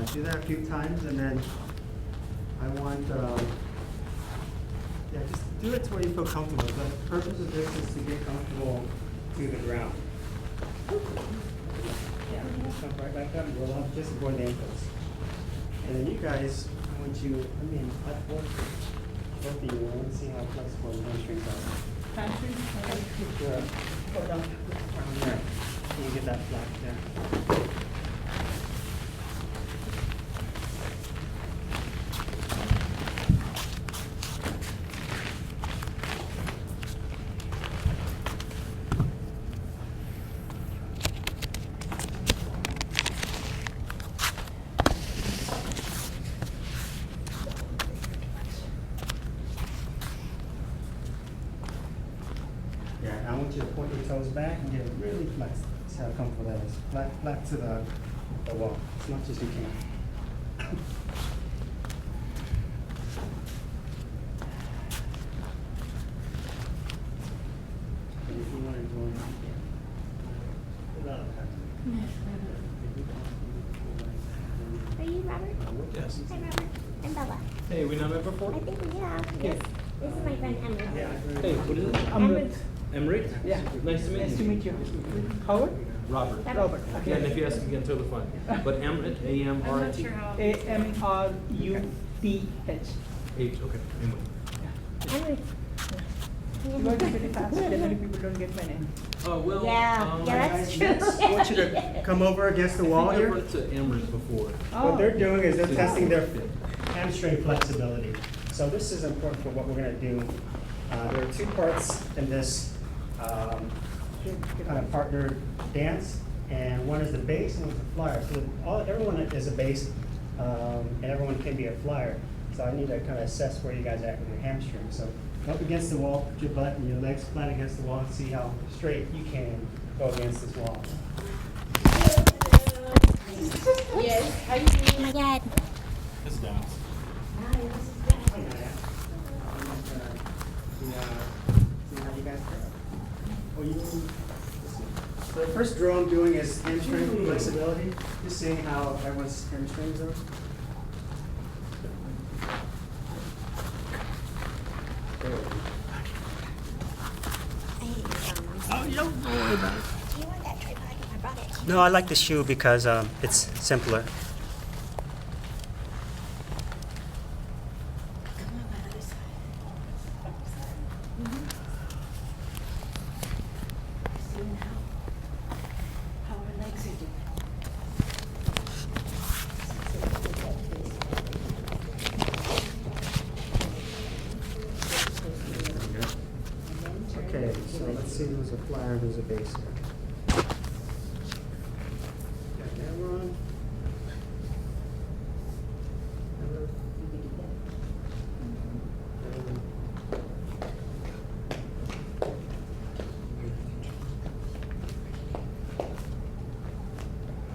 do that a few times, and then I want, yeah, just do it to where you feel comfortable. The purpose of this is to get comfortable to the ground. Yeah, just come right back up, roll up, just avoid the ankles. And then you guys, I want you, both of you, I want to see how flexible the hamstrings are. Hamstrings? Sure. Hold on. Around there. Can you get that flat there? Yeah, I want you to point your toes back and get it really flexed. See how comfortable that is. Flat to the wall, as much as you can. And if you want to join, you can. Are you Robert? Yes. Hi, Robert. I'm Bella. Hey, we not met before? I think we have. Yes. This is my friend Emily. Hey, what is it? Amrit. Emmerich? Yeah. Nice to meet you. Nice to meet you. Howard? Robert. Robert. Yeah, and Okay. if you ask again, totally fine. But Emmerich, A-M-R-I-T? AMRUTH. H, okay, anyway. Emily. You got it pretty fast. Generally people don't get my name. Oh, well. Yeah, that's true. I want you to come over against the wall I here. worked to Emmerich before. What they're doing is they're Oh. testing their hamstring flexibility. So this is important for what we're going to do. There are two parts in this kind of partner dance, and one is the base and one is the flyer. So everyone is a base, and everyone can be a flyer. So I need to kind of assess where you guys are at with your hamstrings. So up against the wall, put your butt and your legs flat against the wall, and see how straight you can go against this wall. Yes. How you doing? Oh my God. It's down. See how you guys go. So the first drill I'm doing is hamstring flexibility, just seeing how everyone's hamstrings are. Oh, you don't worry about it. Do you want that tripod? I brought it. No, I like the shoe because it's simpler. Come on, my other side. See now how our legs are doing. Okay, so let's see who's a flyer and who's a base here. Got that one.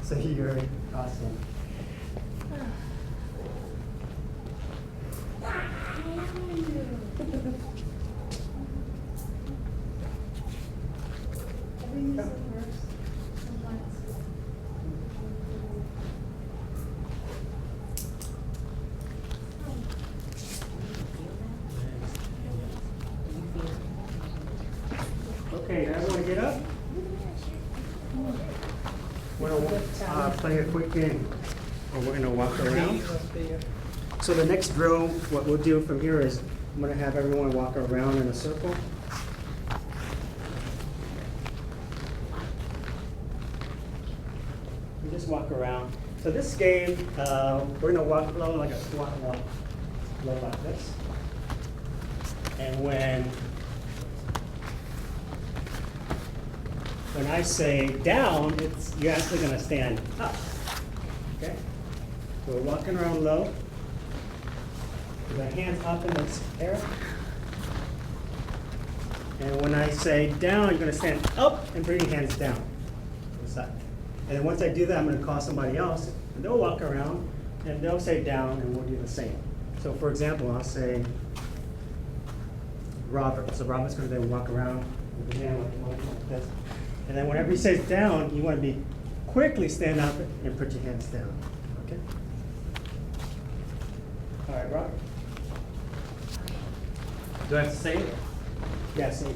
So you're awesome. Okay, now everyone get up. We're gonna play a quick game, or we're gonna walk around. So the next drill, what we'll do from here is, I'm gonna have everyone walk around in a circle. You just walk around. So this game, we're gonna walk low like a squat walk, low like this. And when I say down, you're actually gonna stand up, okay? So we're walking around low, with our hands up in the air. And when I say down, you're gonna stand up and bring your hands down to the side. And then once I do that, I'm gonna call somebody else, and they'll walk around, and they'll say down, and we'll do the same. So for example, I'll say Robert. So Robert's gonna then walk around with his hand like this. And then whenever he says down, you want to be quickly stand up and put your hands down. Okay? All right, Robert? Do I have to say it? Yeah, say it.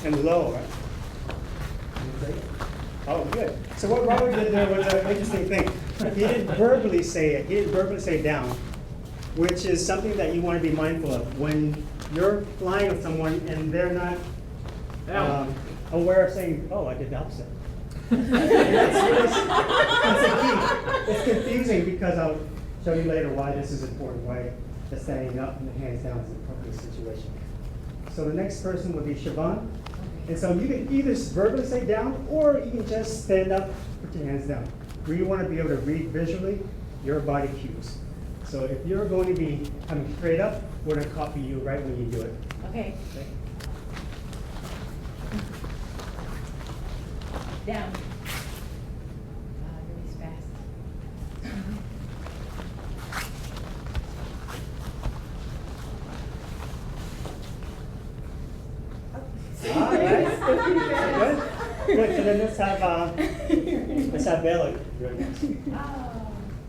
And low, right? Oh, good. So what Robert did there was an interesting thing. He didn't verbally say it. He didn't verbally say down, which is something that you want to be mindful of when you're flying with someone and they're not aware of saying, "Oh, I did the opposite." That's a key. It's confusing because I'll show you later why this is important. Why the standing up and the hands down is an appropriate situation. So the next person would be Siobhan. And so you can either verbally say down, or you can just stand up, put your hands down. We want to be able to read visually your body cues. So if you're going to be coming straight up, we're going to copy you right when you do it. Okay, Okay? down. Release fast. All right. Good. Good. So then let's have Bella do it next. Oh,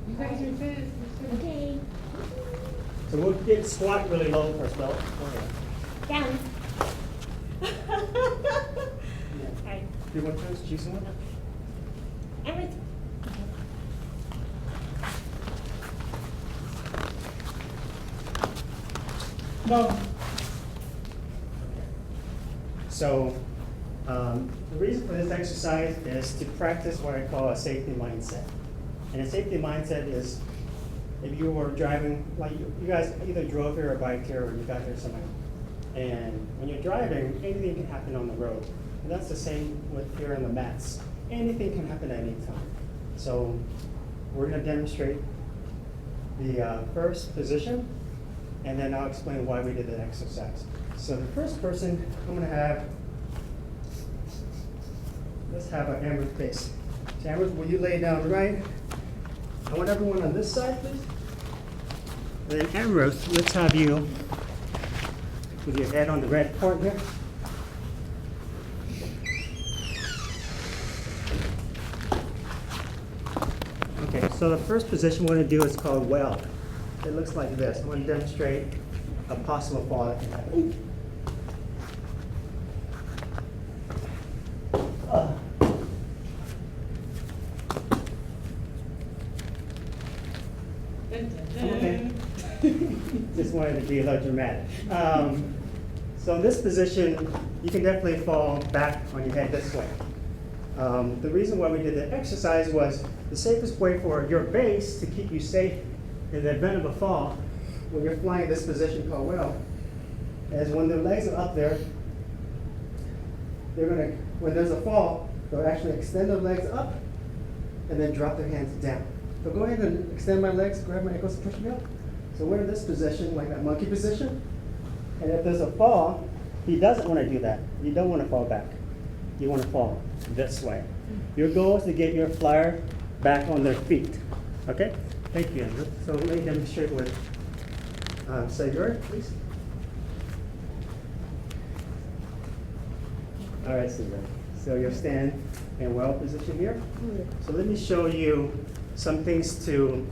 you guys are good. Okay. So we'll get squat really low first, Bella. Down. Yeah. Do you want to choose one? Everything. No. So the reason for this exercise is to practice what I call a safety mindset. And a safety mindset is if you were driving, like you guys either drove here or biked here or you got here somehow. And when you're driving, anything can happen on the road. And that's the same with here on the mats. Anything can happen at any time. So we're going to demonstrate the first position, and then I'll explain why we did the exercise. So the first person, I'm going to have, let's have an Amber face. So Amber, will you lay down right? I want everyone on this side, please. And then Ambrose, let's have you with your head on the red part here. Okay, so the first position we're going to do is called weld. It looks like this. I'm going to demonstrate a possible fall that can happen. Okay. Just wanted to be a little dramatic. So in this position, you can definitely fall back on your head this way. The reason why we did the exercise was the safest way for your base to keep you safe in the event of a fall when you're flying this position called wheel is when their legs are up there, they're gonna, when there's a fall, they'll actually extend their legs up and then drop their hands down. So go ahead and extend my legs, grab my ankles, push me up. So we're in this position, like that monkey position. And if there's a fall, he doesn't want to do that. You don't want to fall back. You want to fall this way. Your goal is to get your flyer back on their feet. Okay? Thank you, Andrew. So let me demonstrate with Sayuri, please. All right, Sayuri. So you'll stand in well position here. So let me show you some things to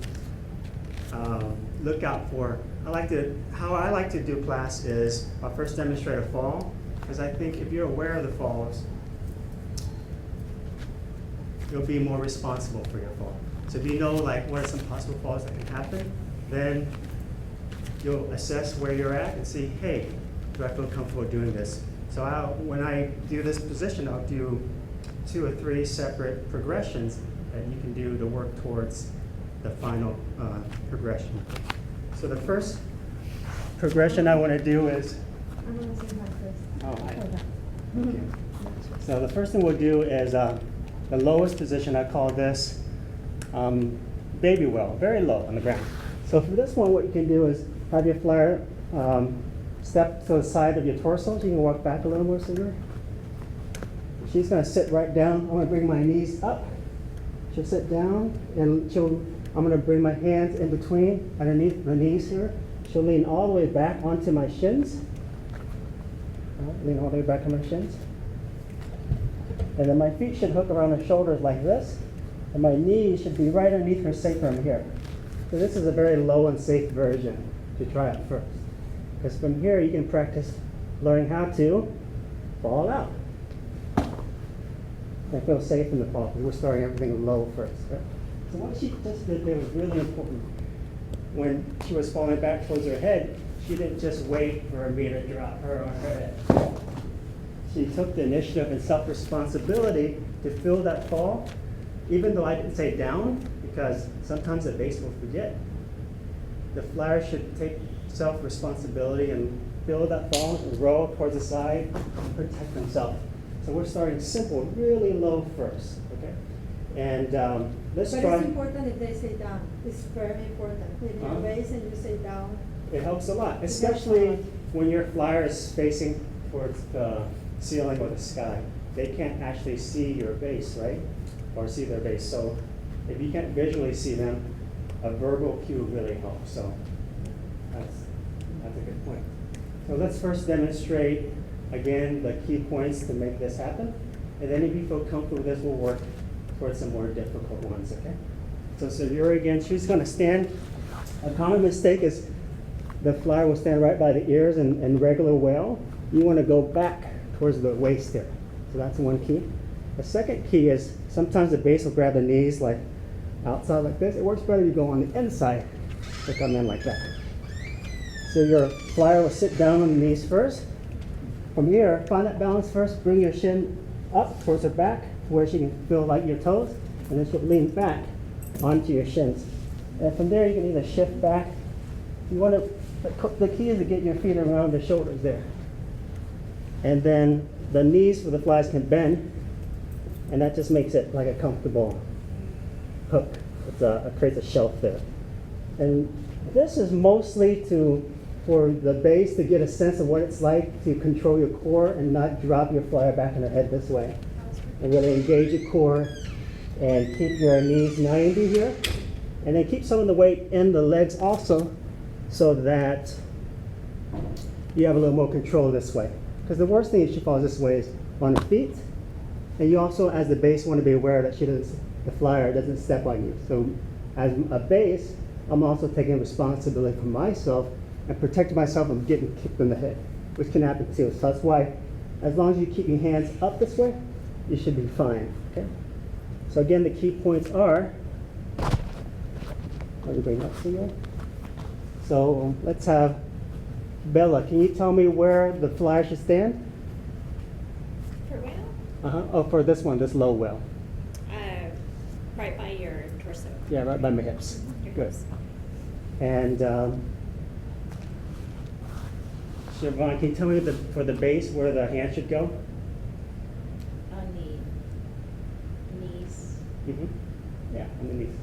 look out for. How I like to do class is I'll first demonstrate a fall, because I think if you're aware of the falls, you'll be more responsible for your fall. So if you know like what are some possible falls that can happen, then you'll assess where you're at and see, hey, do I feel comfortable doing this? So when I do this position, I'll do 2 or 3 separate progressions that you can do to work towards the final progression. So the first progression I want to do is, okay. So the first thing we'll do is the lowest position. I call this baby well, very low on the ground. So for this one, what you can do is have your flyer step to the side of your torso, so you can walk back a little more, Sigrid. She's going to sit right down. I'm going to bring my knees up. She'll sit down, and I'm going to bring my hands in between, underneath the knees here. She'll lean all the way back onto my shins. Lean all the way back on my shins. And then my feet should hook around her shoulders like this. And my knee should be right underneath her sacrum here. So this is a very low and safe version to try out first. Because from here you can practice learning how to fall out. I feel safe in the fall because we're starting everything low first. Right? So what she just did there was really important. When she was falling back towards her head, she didn't just wait for me to drop her on her head. She took the initiative and self-responsibility to fill that fall, even though I didn't say down, because sometimes the base will forget. The flyer should take self-responsibility and fill that fall and roll towards the side and protect themselves. So we're starting simple, really low first, okay? And let's But try. it's important if they say down. It's very important. When you're base and you say down. It helps a lot, especially when your flyer is facing towards the ceiling or the sky. They can't actually see your base, right? Or see their base. So if you can't visually see them, a verbal cue really helps. So that's a good point. So let's first demonstrate, again, the key points to make this happen. And then if you feel comfortable with this, we'll work towards some more difficult ones, okay? So Yuri, again, she's gonna stand. A common mistake is the flyer will stand right by the ears and regular whale. You wanna go back towards the waist here. So that's one key. The second key is sometimes the base will grab the knees like outside like this. It works better if you go on the inside to come in like that. So your flyer will sit down on the knees first. From here, find that balance first. Bring your shin up towards her back to where she can feel like your toes. And then she'll lean back onto your shins. And from there, you can either shift back. You want to, the key is to get your feet around the shoulders there. And then the knees for the flies can bend. And that just makes it like a comfortable hook. It creates a shelf there. And this is mostly for the base to get a sense of what it's like to control your core and not drop your flyer back in her head this way. And really engage your core and keep your knees 90 here. And then keep some of the weight in the legs also so that you have a little more control this way. Because the worst thing if she falls this way is on her feet. And you also, as the base, want to be aware that the flyer doesn't step on you. So as a base, I'm also taking responsibility for myself and protecting myself from getting kicked in the head, which can happen too. So that's why, as long as you keep your hands up this way, you should be fine, okay? So again, the key points are, let me bring up to you. So let's have Bella, can you tell me where the flyer should stand? For whale? Oh, for this one, this low whale. Right by your torso. Yeah, right by my hips. Your Good. hips. And Siobhan, can you tell me for the base where the hand should go? On the knees. Mm-hmm. Yeah, underneath.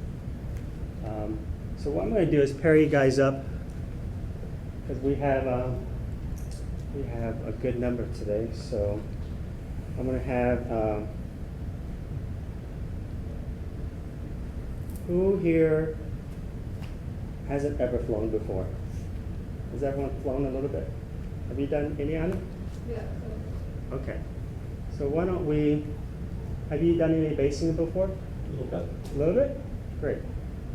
So what I'm going to do is pair you guys up because we have a good number today. So I'm going to have who here hasn't ever flown before? Has everyone flown a little bit? Have you done any on it? Yeah. Okay. So why don't we, have you done any basing before? A little bit. A little bit? Great.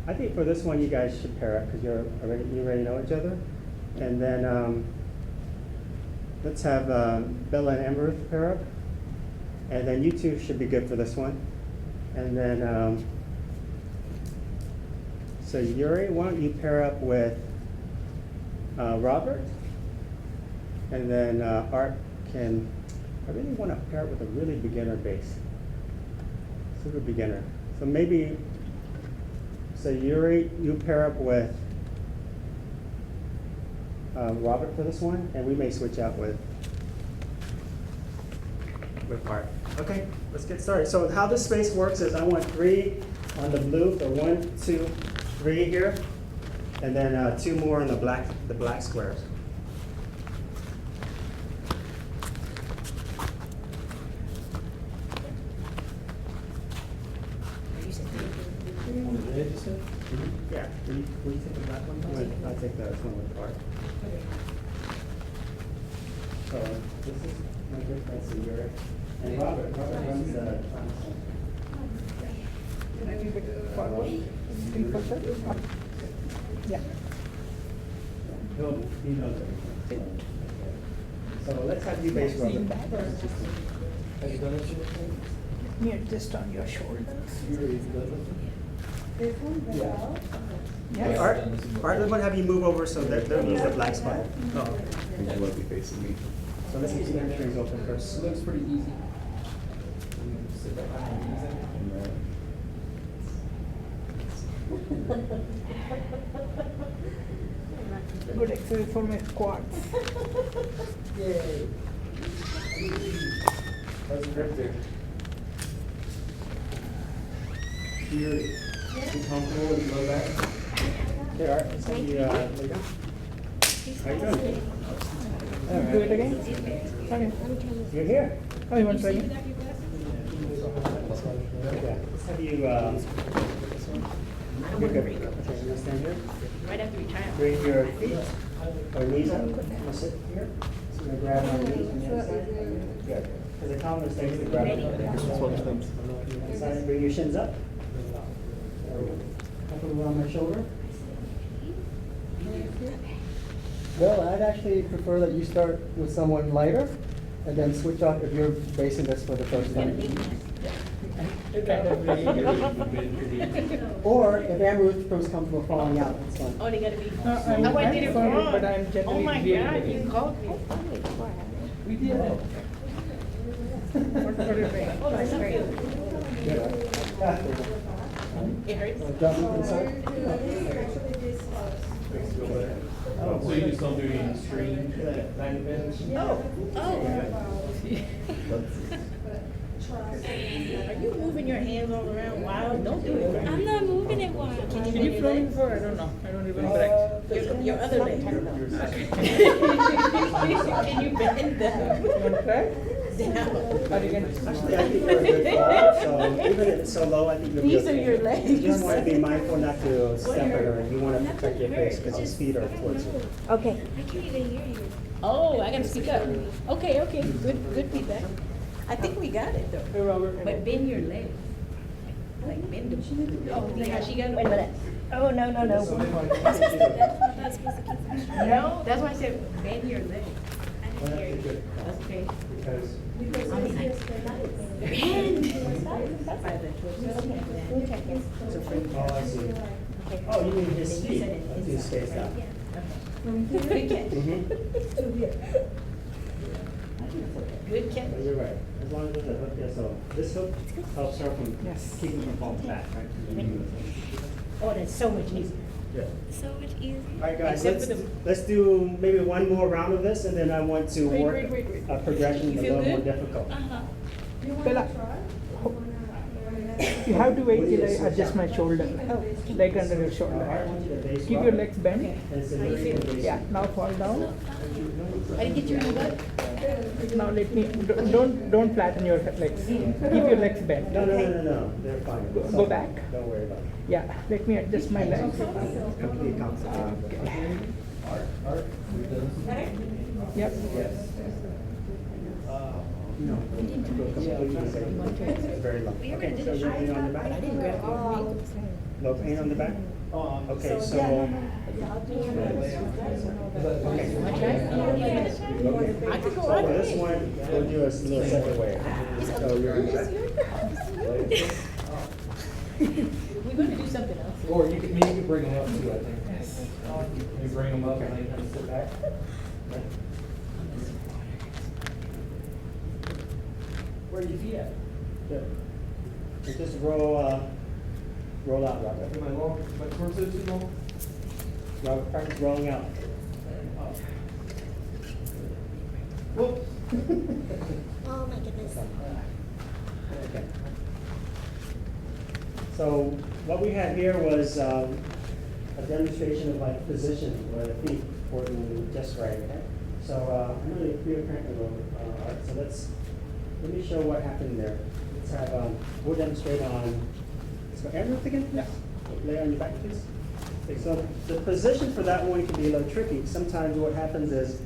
I think for this one you guys should pair up because you already know each other. And then let's have Bella and Amber pair up. And then you two should be good for this one. And then, so Yuri, why don't you pair up with Robert? And then Art can, I really want to pair it with a really beginner bass. Super beginner. So maybe, so Yuri, you pair up with Robert for this one, and we may switch out with Art. Okay, let's get started. So how this space works is I want 3 on the blue, so 1, 2, 3 here, and then 2 more in the black squares. On the edge, you said? Yeah, will you take the black one? I'll take the one with Art. So this is my good friend Yuri. And Robert runs the Can I be Forward, in further, up. Yeah. He knows everything. So let's have you base rub Lean it. back. Have you done it? Let me adjust on your shoulders. This one, the Yeah. valve. Hey, Yeah. Art, let's have you move over so they'll use the black spot. No. You want to be facing me. So let's keep the hamstrings open first. Looks pretty easy. Sit behind your knees Good exercise for my quads. Yay. How's the grip there? You comfortable with the low back? Hey, Art, let's have you, lay down. How you doing? Do it again? Okay. You're here. Oh, you want to try again? Yeah. Let's have you, you're good. Okay, you wanna stand here? Right after we try it. Bring your feet or knees up. I'll sit here. So you're gonna grab on the knees on the other side. Good. Because the common mistake is to grab on the side. Bring your shins up. Comfortable on my shoulder. Well, I'd actually prefer that you start with someone lighter and then switch off if you're basing this for the first time. Or if Amruth feels comfortable falling out, that's fine. Oh, they gotta be. I'm sorry, but I'm generally. Oh my really God, good. you called me. We did it. What do you think? Oh, that's great. It hurts. Drop it inside. Actually, this So you just don't do any string, back and bench? Oh. Are you moving your hands all around wild? Don't do it. I'm not moving it wild. Can Did you you move flow your before? I don't know. I don't remember. your other leg? Can you bend them You want to try? down? Or you can. Actually, I think you're a good fall, so even if it's so low, I think you'll be These are okay. your legs. You just want to be mindful not to step on her, and you want to protect your face because his feet are towards you. Okay. I can't even hear you. Oh, I gotta speak up. Okay, good feedback. I think we got it though. Hey, Robert. But bend your legs. Like bend them. Oh, see how she got it? Wait a minute. Oh, no. So they might- That's not supposed to keep them straight. No, that's why I said bend your legs. I Well, didn't hear that's you. good. That's okay. Because oh, I see. Oh, you mean his feet? He's spaced out. Good catch. Mhm. Good catch. But you're right. As long as there's a hook there, so this hook helps her from Yes. keeping from falling back, right? Oh, that's so much easier. Yeah. So much easier. All right, guys, Except let's, for the- let's do maybe one more round of this, and then I want to Wait, work wait. a progression You a feel little more good? difficult. Uh-huh. You want Bella. to try? You have to wait till I adjust my shoulder. Leg under your I shoulder. want you to base Keep rub your it, legs bent. and so you're gonna base Yeah, it. now fall down. I didn't get you in the butt? Now let me, don't flatten your legs. Keep your legs bent. No, they're fine. Go- It's go okay. back. Don't worry about it. Yeah, let me adjust my legs. Complete comfortable. Yep. Yes. No. It's very low. Okay, so you're pain on the back? I didn't grab your ankles. No pain on the back? Okay, so. Okay. I could go So right for this ahead. one, we'll do a little separate way. So you're on the back. We're gonna do something else. Or you can bring them up too, I think. Yes. You bring them up and then you kind of sit back. Where are your feet at? Good. And just roll out, Robert. Am I long, my torso too long? Robert, practice rolling out. Whoops. Oh, my goodness. Okay. So what we had here was a demonstration of like positioning where the feet working just right, okay? So I'm really apparently Art, so let me show what happened there. Let's have, we'll demonstrate on, let's go Amruth again? Yeah. Lay on your back, please. Okay, so the position for that one can be a little tricky. Sometimes what happens is,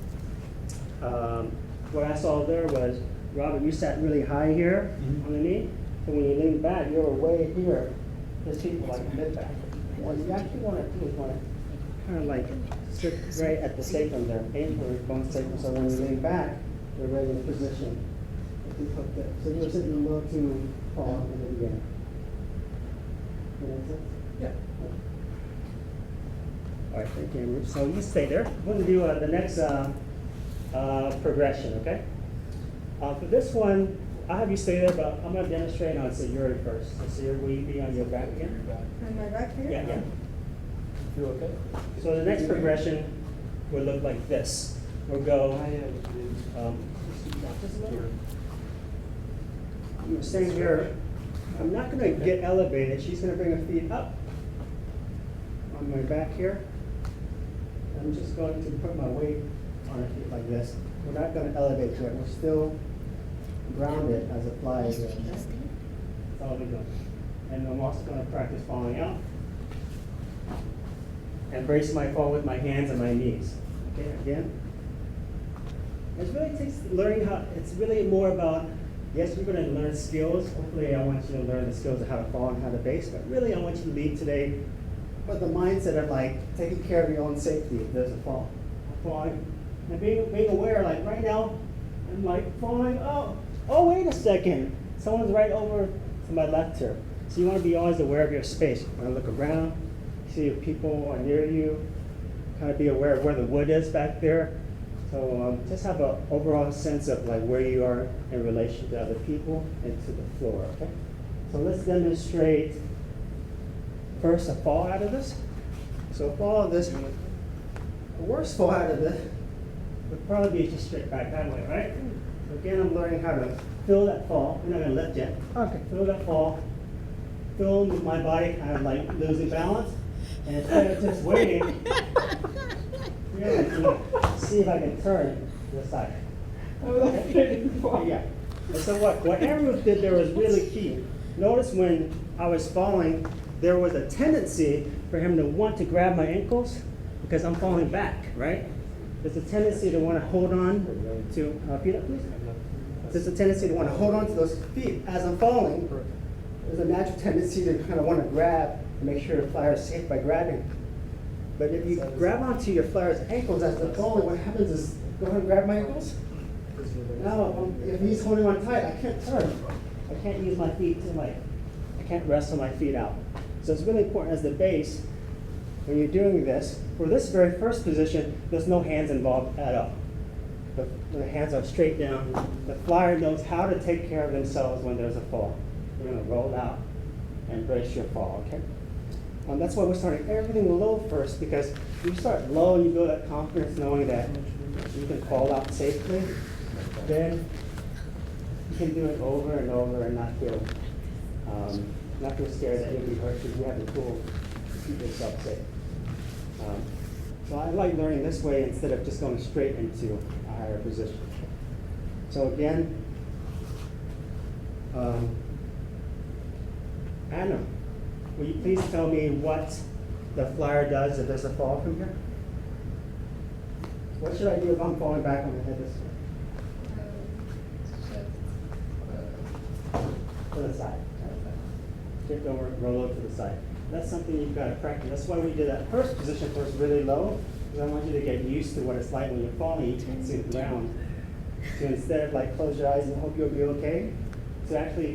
what I saw there was, Robert, you sat really high here Mhm. on the knee, so when you lean back, you're way here his feet were like mid-back. What you actually want to do is want to kind of like sit right at the sacrum there, aim for your bone sacrum, so when you lean back, you're right in position. So you're sitting a little too far in the beginning. That make sense? Yeah. All right, thank you. So you stay there. We're going to do the next progression, okay? For this one, I'll have you stay there, but I'm going to demonstrate on Sayuri first. So Sayuri, will you be on your back again? On my back here? Yeah, yeah. You okay? So the next progression will look like this. We'll go, I'm staying here. I'm not going to get elevated. She's going to bring her feet up on my back here. I'm just going to put my weight on her feet like this. We're not going to elevate to it. We're still grounded as a fly is. Okay? That's all we're doing. And I'm also going to practice falling out. And brace my fall with my hands and my knees. Okay, again. It really takes learning how, it's really more about, yes, you're going to learn skills. Hopefully I want you to learn the skills of how to fall and how to base, but really I want you to leave today with the mindset of like taking care of your own safety if there's a fall. Falling. And being aware, like right now, I'm like falling, oh wait a second. Someone's right over to my left here. So you want to be always aware of your space. You want to look around, see if people are near you, kind of be aware of where the wood is back there. So just have an overall sense of like where you are in relation to other people and to the floor, okay? So let's demonstrate first a fall out of this. So a fall out of this, the worst fall out of this would probably be just straight back that way, right? So again, I'm learning how to feel that fall. We're not gonna lift yet. Okay. Feel that fall. Feel my body kind of like losing balance. And instead of just waiting, see if I can turn to the side. Okay? Yeah. And so what Andrew did there was really key. Notice when I was falling, there was a tendency for him to want to grab my ankles because I'm falling back, right? There's a tendency to want to hold on to, feet up please. There's a tendency to want to hold on to those feet as I'm falling. There's a natural tendency to kind of want to grab and make sure the flyer is safe by grabbing. But if you grab onto your flyer's ankles as they're falling, what happens is, go ahead and grab my ankles. Now, if he's holding on tight, I can't turn. I can't use my feet to I can't wrestle my feet out. So it's really important as the base, when you're doing this, for this very first position, there's no hands involved at all. The hands are straight down. The flyer knows how to take care of themselves when there's a fall. You're gonna roll out and brace your fall, okay? That's why we're starting everything low first, because you start low and you build that confidence knowing that you can fall out safely, then you can do it over and over and not feel scared that you'll be hurt because you have the tool to keep yourself safe. So I like learning this way instead of just going straight into a higher position. So again, Anna, will you please tell me what the flyer does if there's a fall from here? What should I do if I'm falling back on the head this way? To the side. Shift over, roll over to the side. That's something you've got to practice. That's why we did that first position first really low, because I want you to get used to what it's like when you're falling, you can't see the ground. So instead of like close your eyes and hope you'll be okay, to actually,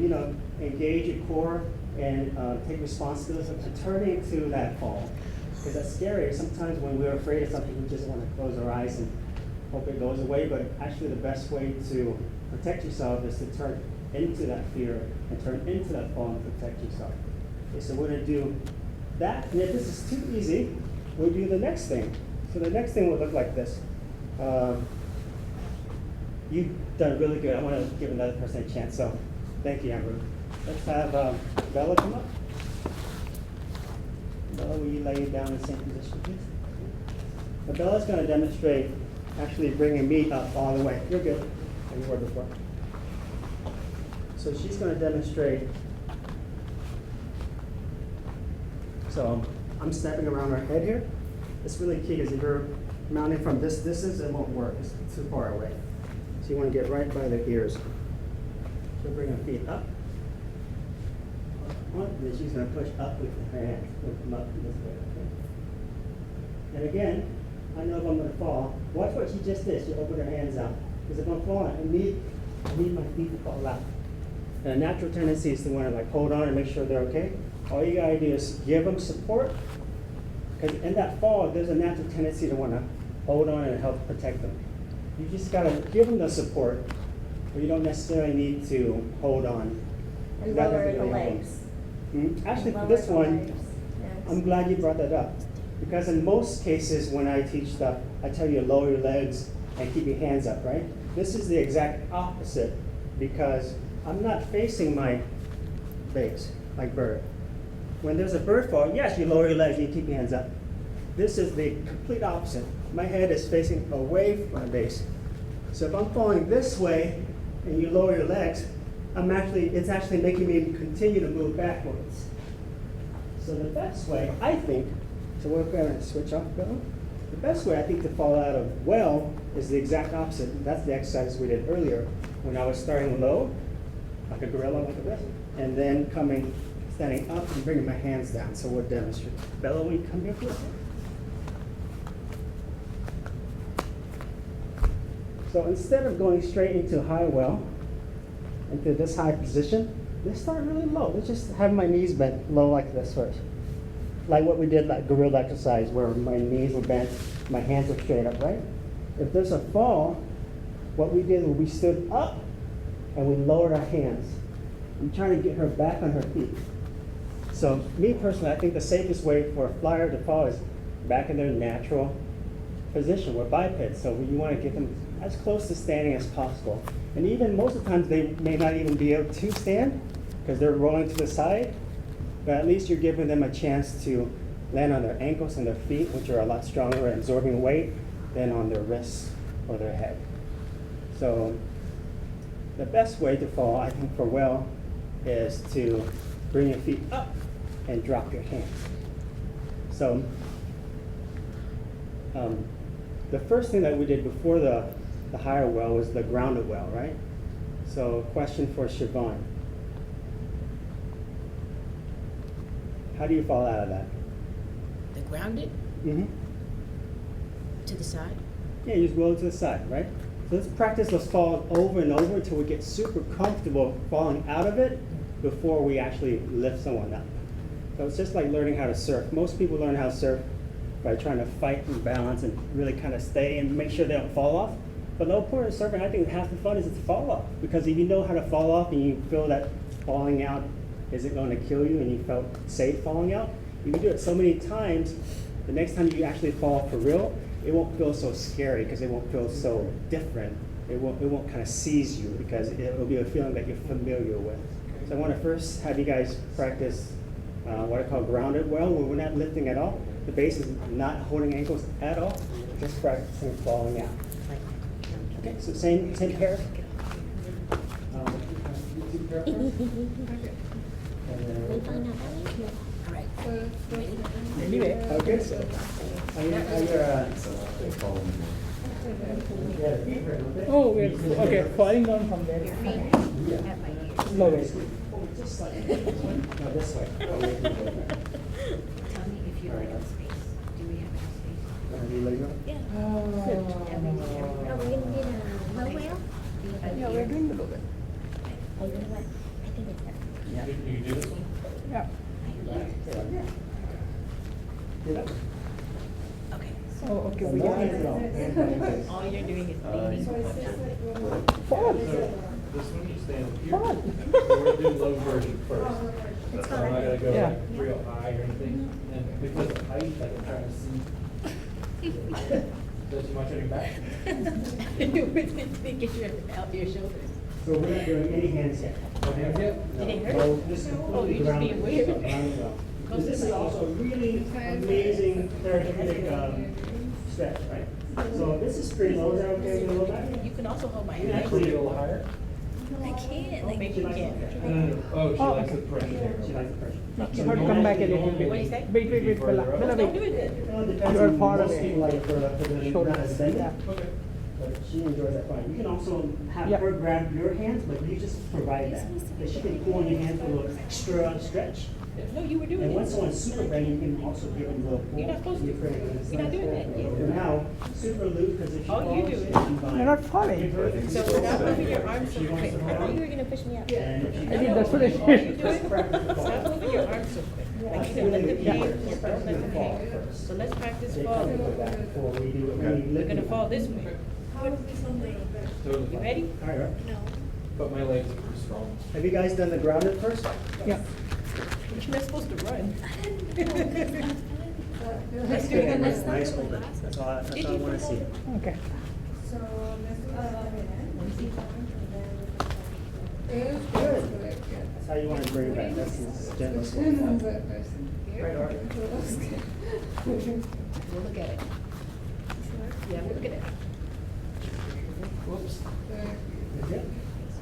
engage your core and take responsibility for turning to that fall. Because that's scary. Sometimes when we're afraid of something, we just want to close our eyes and hope it goes away. But actually the best way to protect yourself is to turn into that fear and turn into that fall and protect yourself. Okay, so we're going to do that. And if this is too easy, we'll do the next thing. So the next thing will look like this. You've done really good. I want to give another person a chance. So thank you, Amber. Let's have Bella come up. Bella, will you lay down in the same position, please? Now, Bella's going to demonstrate actually bringing me up all the way. You're good. You were before. So she's going to demonstrate. So I'm stepping around her head here. It's really key because if you're mounting from this distance, it won't work. It's too far away. So you want to get right by the ears. So bring her feet up. then she's gonna push up with her hands, lift them up this way, okay? And again, I know if I'm gonna fall, watch what she just did, she opened her hands out. Because if I'm falling, I need my feet to fall out. And a natural tendency is to wanna like hold on and make sure they're okay. All you gotta do is give them support, because in that fall, there's a natural tendency to wanna hold on and help protect them. You just gotta give them the support, but you don't necessarily need to hold on. And That lower doesn't the really help legs. them. Actually, for Lower this the one, legs. Yes. I'm glad you brought that up. Because in most cases, when I teach stuff, I tell you to lower your legs and keep your hands up, right? This is the exact opposite, because I'm not facing my base like bird. When there's a bird fall, yes, you lower your legs and you keep your hands up. This is the complete opposite. My head is facing away from my base. So if I'm falling this way and you lower your legs, it's actually making me continue to move backwards. So the best way, I think, so we're going to switch off, Bill. The best way, I think, to fall out of well is the exact opposite. That's the exercise we did earlier when I was starting low, like a gorilla, like this, and then standing up and bringing my hands down. So we'll demonstrate. Bella, will you come here, please? So instead of going straight into high well, into this high position, let's start really low. Let's just have my knees bent low like this first. Like what we did, like gorilla exercise, where my knees were bent, my hands were straight up, right? If there's a fall, what we did was we stood up and we lowered our hands. I'm trying to get her back on her feet. So me personally, I think the safest way for a flyer to fall is back in their natural position. We're bipeds, so you want to get them as close to standing as possible. And even most of the times they may not even be able to stand because they're rolling to the side, but at least you're giving them a chance to land on their ankles and their feet, which are a lot stronger at absorbing weight than on their wrists or their head. So the best way to fall, I think, for well is to bring your feet up and drop your hands. So the first thing that we did before the higher well was the grounded well, right? So question for Siobhan. How do you fall out of that? The grounded Mm-hmm. to the side. Yeah, you just roll to the side, right? So let's practice those falls over and over until we get super comfortable falling out of it before we actually lift someone up. So it's just like learning how to surf. Most people learn how to surf by trying to fight and balance and really kind of stay and make sure they don't fall off. But the whole point of surfing, I think half the fun is to fall off. Because if you know how to fall off and you feel that falling out isn't going to kill you and you felt safe falling out, if you do it so many times, the next time you actually fall for real, it won't feel so scary because it won't feel so different. It won't kind of seize you because it will be a feeling that you're familiar with. So I want to first have you guys practice what I call grounded well, where we're not lifting at all. The base is not holding ankles at all, just practicing falling out. Okay, so same pair. Two pair first. And then- We find out how many. All right. Anyway. Okay, so are you, Oh, wait, okay, falling down from there. No way. Just like, no, this way. Tell me if you have space. Do we have space? You let go? Yeah. Oh, Are we gonna get a low whale? yeah, we're doing the low way. Oh, you know what? I think it's that. You do this one? Yeah. Get up. Okay. Oh, okay, So we no got hands it. at all. Hands on your face. All you're doing is So leaning. it's just like one. Fall. This one, you stand here. Fall. So we're gonna do low version first. It's So I'm not gonna go Yeah. like real high or anything. And because of height, like I'm trying to see. Is that too much on your back? Get your out your shoulders. So we're not doing any hands yet. No hands yet? No. Did it hurt? No, this is Oh, you're just being weird. grounded well. Because this is also a really amazing therapeutic stretch, right? So this is pretty low, is that okay? A little bit? You can also hold my Can you hand. actually get a little higher? I can't. Like, Maybe you can. Oh, she Oh, likes the okay. pressure there. She likes the pressure. You have to come back a little bit. What do you say? Wait, Bella. Bella, Don't do wait. it then. Well, it depends You're on far most away. people like for the Shoulders, not as bent. yeah. Okay. but she enjoys that fine. You can also have Yeah. her grab your hands, but you just provide that. But she can pull on your hand for a little extra stretch. No, you were doing And it. once someone's super ready, you can also give them a little pull. You're not supposed to. You're You're not doing that yet. Now, super loop, because if she Oh, you falls, do she it. can bind. You're not falling. So stop moving your arms so She wants quick. to I thought fall. you were gonna push me up. And if she I think that's what it All you is. do is stop moving your arms so quick. Like you said, let them hang, don't let them hang. So let's practice They come falling. with that before we do it. We're gonna fall this way. Totally You fine. ready? All right. But my legs are pretty strong. Have you guys done the grounded first? Yeah. You're not supposed to run. Let's do it. Nice hold it. That's all I want to see. Okay. So let's do Good. That's how you want to bring it back. That's the gentlest one. Right, Art? We'll look at it. Yeah, look at it. Whoops.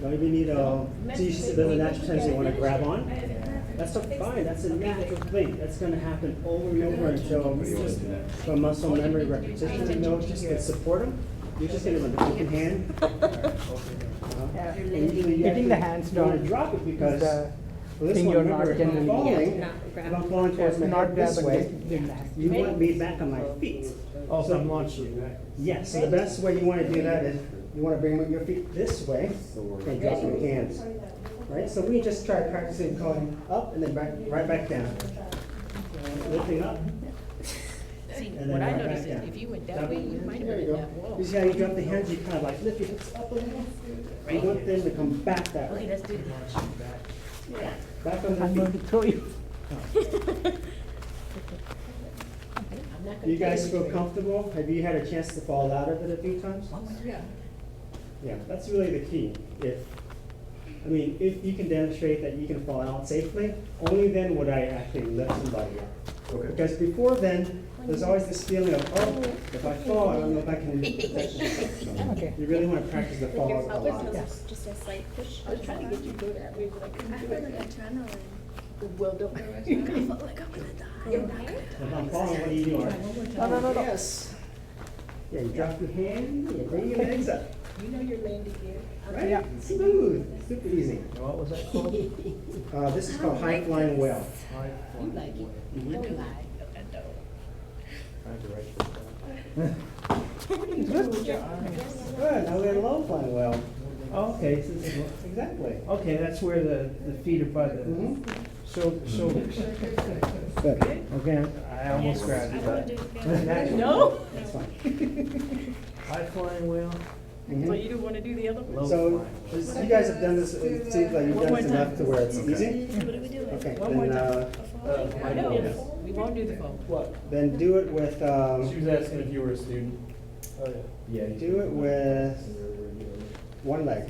Don't even need a, so you see there's a natural tendency you want to grab on. That's fine, that's a natural thing. That's gonna happen over and over until just from muscle memory repetition, you know, just to support them. You're just gonna with an open hand. Yeah. And usually you Hitting the actually hands want down to drop it because, is the well, this thing one, you're remember, not if I'm generally- falling, Yeah, if I'm falling towards my not head grab this and way, give the hand. you want me back on my feet. Oh, So- I'm launching, right? Yes, so the best way you want to do that is you want to bring your feet this way and drop your hands. Right? So we just try practicing going up and then back, right back down. Lifting up. See, And then what I right noticed back is down. if you went that Jump. way, you might have There been you in go. that wall. You see how you drop the hands? You kind of like lift your hips up a little. You want them to come back that Okay, way. let's do that. Back on I'm the going to feet. throw you. I'm not gonna You guys tell feel you. comfortable? Have you had a chance to fall out of it a few times? Yeah. Yeah, that's really the key. If you can demonstrate that you can fall out safely, only then would I actually lift somebody up. Okay. Because before then, there's always this feeling of, oh, if I fall, I don't know if I can protect myself. So Okay. you really want to practice the fall a lot. Just a slight push. I was trying to get you to go that way, but I I couldn't do feel like it. adrenaline. Well, don't. I feel like I'm gonna die. If I'm falling, what do you do? No. Yes. Yeah, you drop your hand, you bring your legs up, You know you're landing here. right? Yeah. Smooth, super easy. What was that called? This is called high flying whale. You like it. Mhm. I do like it. I know. Trying to write this down. Good, now we're in low flying whale. Oh, okay, Exactly. okay, that's where the feet are by the Mhm. shoulders. Good, okay, I almost grabbed it, but. No? that's fine. High flying wheel, So Mhm. you don't wanna do the other one? low So, flying. you guys have done this, it seems like you've One done more this time. enough to where it's easy? What are we doing? Okay, One more then, time. I No, know. we won't do the phone. What? then do it with, She was asking if you were a student. Oh, yeah. Yeah. do it with one leg.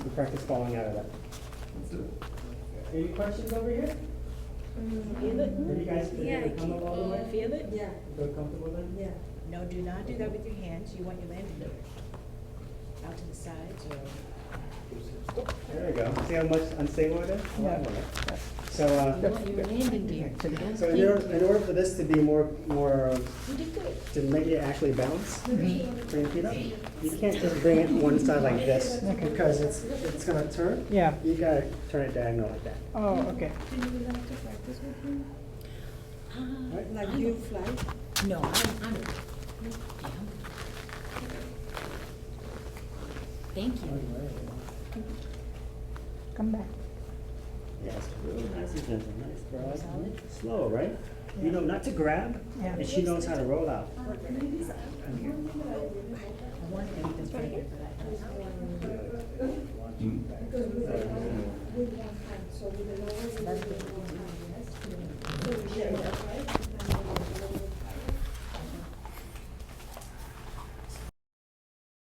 You practice falling out of that. Any questions over here? Feel it? Have you guys been able to come up all the way? Feel it? Yeah, Feel comfortable then? yeah. No, do not do that with your hands. You want your landing out to the sides or. There you go. See how much unstable it is? Yeah. So, You want your landing gear. Actually. Don't so think- in order for this to be more, You did good. to make it actually bounce, bring your feet up. You can't just bring it one side like this, because it's gonna turn. Yeah. You gotta turn it diagonal like that. Oh, okay. Right? Like you fly. No, I'm. Yeah. Thank you. Come back. Yes, really nice and gentle, nice, broad. Slow, right? You know, not to grab, Yeah. and she knows how to roll out. I want to make this right here. Because with one hand, so with the lower. So we share that, right?